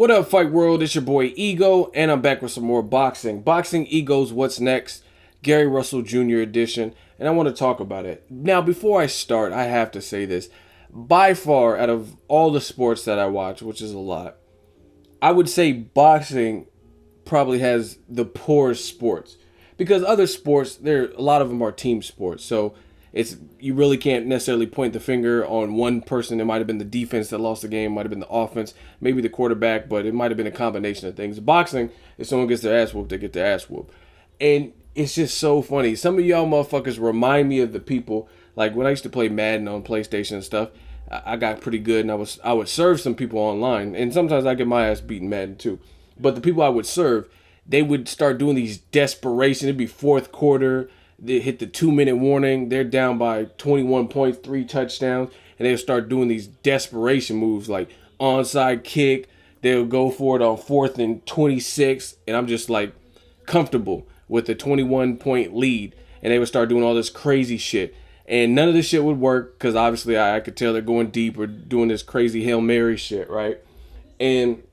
What up, Fight World? It's your boy Ego, and I'm back with some more boxing. Boxingego's What's Next, Gary Russell Jr. edition, and I want to talk about it. Now, before I start, I have to say this. By far, out of all the sports that I watch, which is a lot, I would say boxing probably has the poorest sports. Because other sports, a lot of them are team sports, so you really can't necessarily point the finger on one person. It might have been the defense that lost the game, might have been the offense, maybe the quarterback, but it might have been a combination of things. Boxing, if someone gets their ass whooped, they get their ass whooped. And it's just so funny. Some of y'all motherfuckers remind me of the people, like when I used to play Madden on PlayStation and stuff, I got pretty good, and I would serve some people online, and sometimes I get my ass beaten Madden too. But the people I would serve, they would start doing these desperation. It'd be fourth quarter. They hit the 2-minute warning. They're down by 21 points, 3 touchdowns. And they'll start doing these desperation moves like onside kick. They'll go for it on 4th and 26. And I'm just like comfortable with the 21-point lead. And they would start doing all this crazy shit. And none of this shit would work because obviously I could tell they're going deep or doing this crazy Hail Mary shit, right? And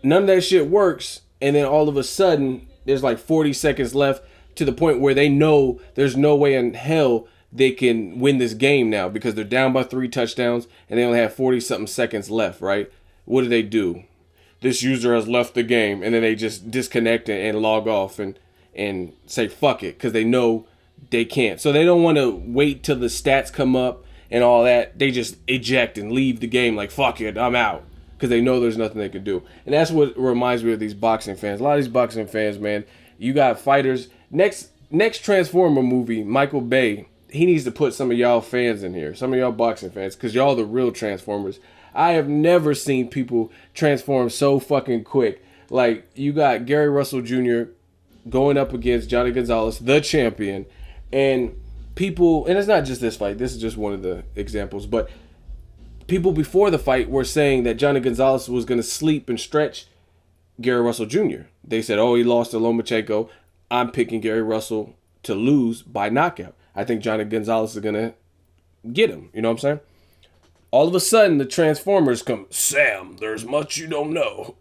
none of that shit works. And then all of a sudden, there's like 40 seconds left to the point where they know there's no way in hell they can win this game now because they're down by 3 touchdowns and they only have 40-something seconds left, right? What do? This user has left the game, and then they just disconnect and log off and say fuck it because they know they can't. So they don't want to wait till the stats come up and all that. They just eject and leave the game like fuck it, I'm out. Because they know there's nothing they can do. And that's what reminds me of these boxing fans. A lot of these boxing fans, man, you got fighters. Next Transformer movie, Michael Bay, he needs to put some of y'all fans in here. Some of y'all boxing fans. Because y'all the real Transformers. I have never seen people transform so fucking quick. Like, you got Gary Russell Jr. going up against Johnny Gonzalez, the champion. And people, and it's not just this fight. This is just one of the examples. But people before the fight were saying that Johnny Gonzalez was going to sleep and stretch Gary Russell Jr. They said, oh, he lost to Lomachenko. I'm picking Gary Russell to lose by knockout. I think Johnny Gonzalez is going to get him. You know what I'm saying? All of a sudden, the Transformers come. Sam, there's much you don't know.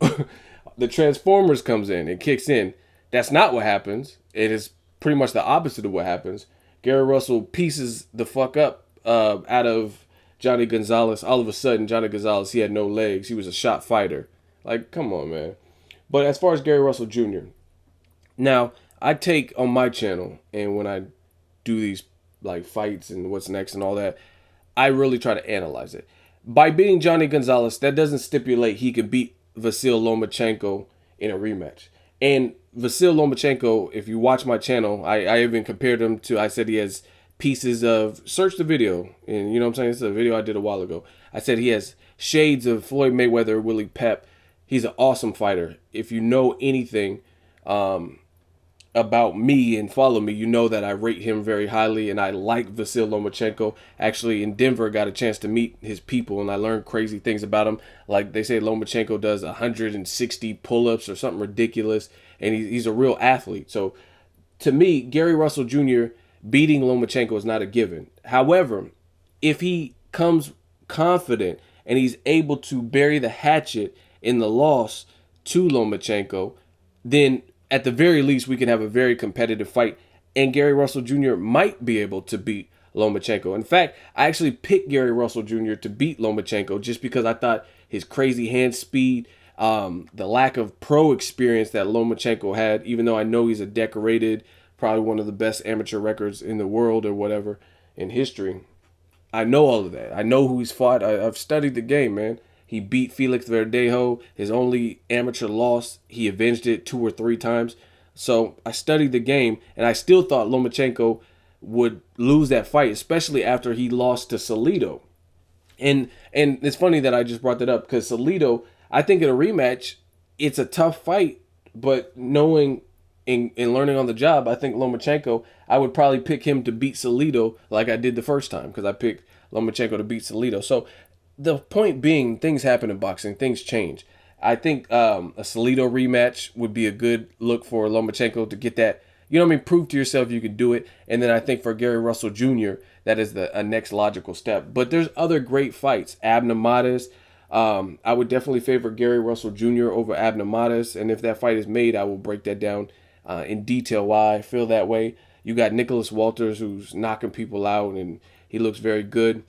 The Transformers comes in and kicks in. That's not what happens. It is pretty much the opposite of what happens. Gary Russell pieces the fuck up out of Johnny Gonzalez. All of a sudden, Johnny Gonzalez, he had no legs. He was a shot fighter. Like, come on, man. But as far as Gary Russell Jr., now, I take on my channel, and when I do these like fights and what's next and all that, I really try to analyze it. By beating Johnny Gonzalez, that doesn't stipulate he can beat Vasyl Lomachenko in a rematch. And Vasyl Lomachenko, if you watch my channel, I even compared him to, I said he has pieces of, search the video, and you know what I'm saying? It's a video I did a while ago. I said he has shades of Floyd Mayweather, Willie Pep. He's an awesome fighter. If you know anything about me and follow me, you know that I rate him very highly, and I like Vasyl Lomachenko. Actually, in Denver, got a chance to meet his people, and I learned crazy things about him. Like they say Lomachenko does 160 pull-ups or something ridiculous, and he's a real athlete. So to me, Gary Russell Jr. beating Lomachenko is not a given. However, if he comes confident and he's able to bury the hatchet in the loss to Lomachenko, then at the very least, we can have a very competitive fight, and Gary Russell Jr. might be able to beat Lomachenko. In fact, I actually picked Gary Russell Jr. to beat Lomachenko just because I thought his crazy hand speed, the lack of pro experience that Lomachenko had, even though I know he's a decorated, probably one of the best amateur records in the world or whatever in history. I know all of that. I know who he's fought. I've studied the game, man. He beat Felix Verdejo, his only amateur loss. He avenged it 2 or 3 times. So I studied the game, and I still thought Lomachenko would lose that fight, especially after he lost to Salido. And it's funny that I just brought that up because Salido, I think in a rematch, it's a tough fight, but knowing and learning on the job, I think Lomachenko, I would probably pick him to beat Salido like I did the first time because I picked Lomachenko to beat Salido. So the point being, things happen in boxing. Things change. I think a Salido rematch would be a good look for Lomachenko to get that, you know what I mean, prove to yourself you can do it. And then I think for Gary Russell Jr., that is a next logical step. But there's other great fights. Abner Mares, I would definitely favor Gary Russell Jr. over Abner Mares, and if that fight is made, I will break that down in detail why I feel that way. You got Nicholas Walters, who's knocking people out, and he looks very good.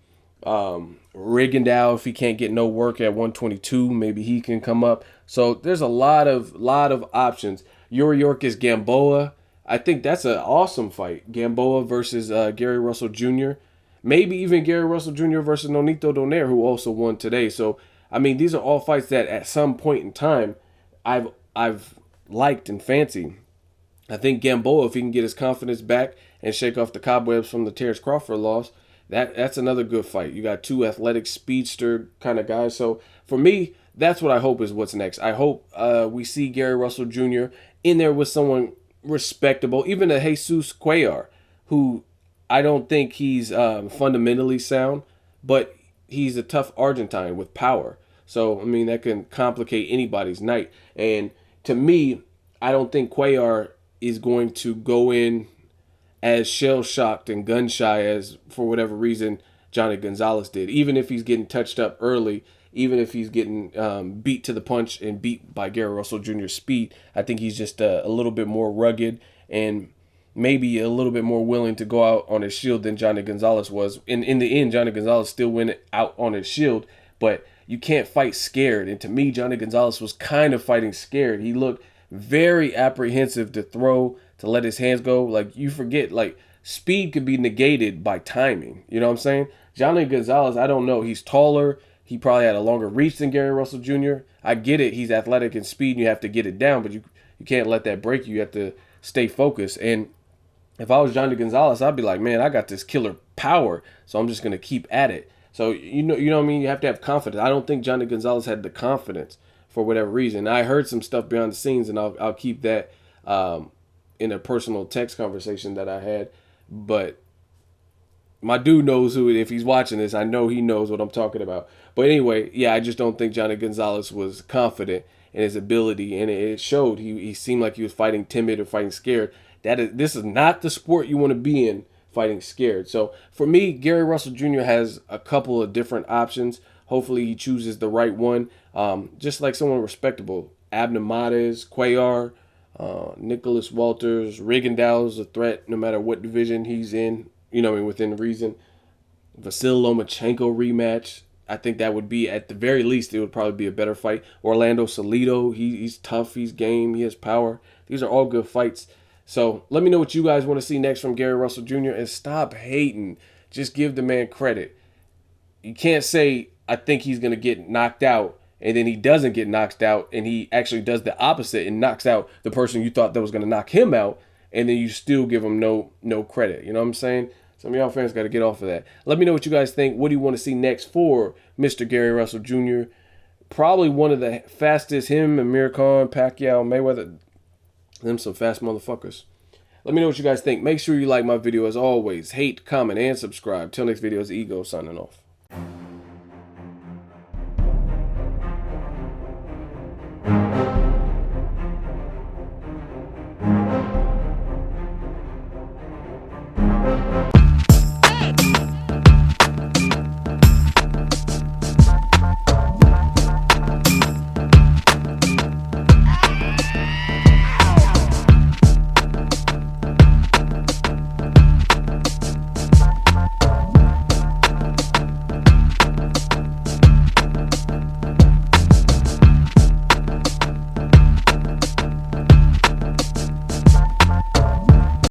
Rigondeaux, if he can't get no work at 122, maybe he can come up. So there's a lot of options. Yuri Yorkis Gamboa, I think that's an awesome fight. Gamboa versus Gary Russell Jr. Maybe even Gary Russell Jr. versus Nonito Donaire, who also won today. So I mean, these are all fights that at some point in time I've liked and fancied. I think Gamboa, if he can get his confidence back and shake off the cobwebs from the Terrence Crawford loss, that's another good fight. You got two athletic speedster kind of guys. So for me, that's what I hope is what's next. I hope we see Gary Russell Jr. in there with someone respectable, even a Jesus Cuellar, who I don't think he's fundamentally sound, but he's a tough Argentine with power. So, I mean, that can complicate anybody's night. And to me, I don't think Cuellar is going to go in as shell-shocked and gun-shy as, for whatever reason, Johnny Gonzalez did. Even if he's getting touched up early, even if he's getting beat to the punch and beat by Gary Russell Jr.'s speed, I think he's just a little bit more rugged and maybe a little bit more willing to go out on his shield than Johnny Gonzalez was. In the end, Johnny Gonzalez still went out on his shield, but you can't fight scared. And to me, Johnny Gonzalez was kind of fighting scared. He looked very apprehensive to throw, to let his hands go. Like, you forget, like, speed could be negated by timing. You know what I'm saying? Johnny Gonzalez, I don't know. He's taller. He probably had a longer reach than Gary Russell Jr. I get it. He's athletic and speed, and you have to get it down, but you can't let that break you. You have to stay focused. And if I was Johnny Gonzalez, I'd be like, man, I got this killer power, so I'm just going to keep at it. So, you know what I mean? You have to have confidence. I don't think Johnny Gonzalez had the confidence for whatever reason. I heard some stuff behind the scenes, and I'll keep that in a personal text conversation that I had. But my dude knows who, if he's watching this, I know he knows what I'm talking about. But anyway, yeah, I just don't think Johnny Gonzalez was confident in his ability, and it showed. He seemed like he was fighting timid or fighting scared. This is not the sport you want to be in, fighting scared. So for me, Gary Russell Jr. has a couple of different options. Hopefully he chooses the right one. Just like someone respectable. Abner Mares, Cuellar, Nicholas Walters, Rigondeaux is a threat no matter what division he's in, you know, within reason. Vasil Lomachenko rematch. I think that would be, at the very least, it would probably be a better fight. Orlando Salido, he's tough, he's game, he has power. These are all good fights. So let me know what you guys want to see next from Gary Russell Jr. and stop hating. Just give the man credit. You can't say, I think he's going to get knocked out, and then he doesn't get knocked out, and he actually does the opposite and knocks out the person you thought that was going to knock him out, and then you still give him no credit. You know what I'm saying? Some of y'all fans got to get off of that. Let me know what you guys think. What do you want to see next for Mr. Gary Russell Jr.? Probably one of the fastest, him, Amir Khan, Pacquiao, Mayweather. Them some fast motherfuckers. Let me know what you guys think. Make sure you like my video as always. Hate, comment, and subscribe. Till next video, it's Ego signing off.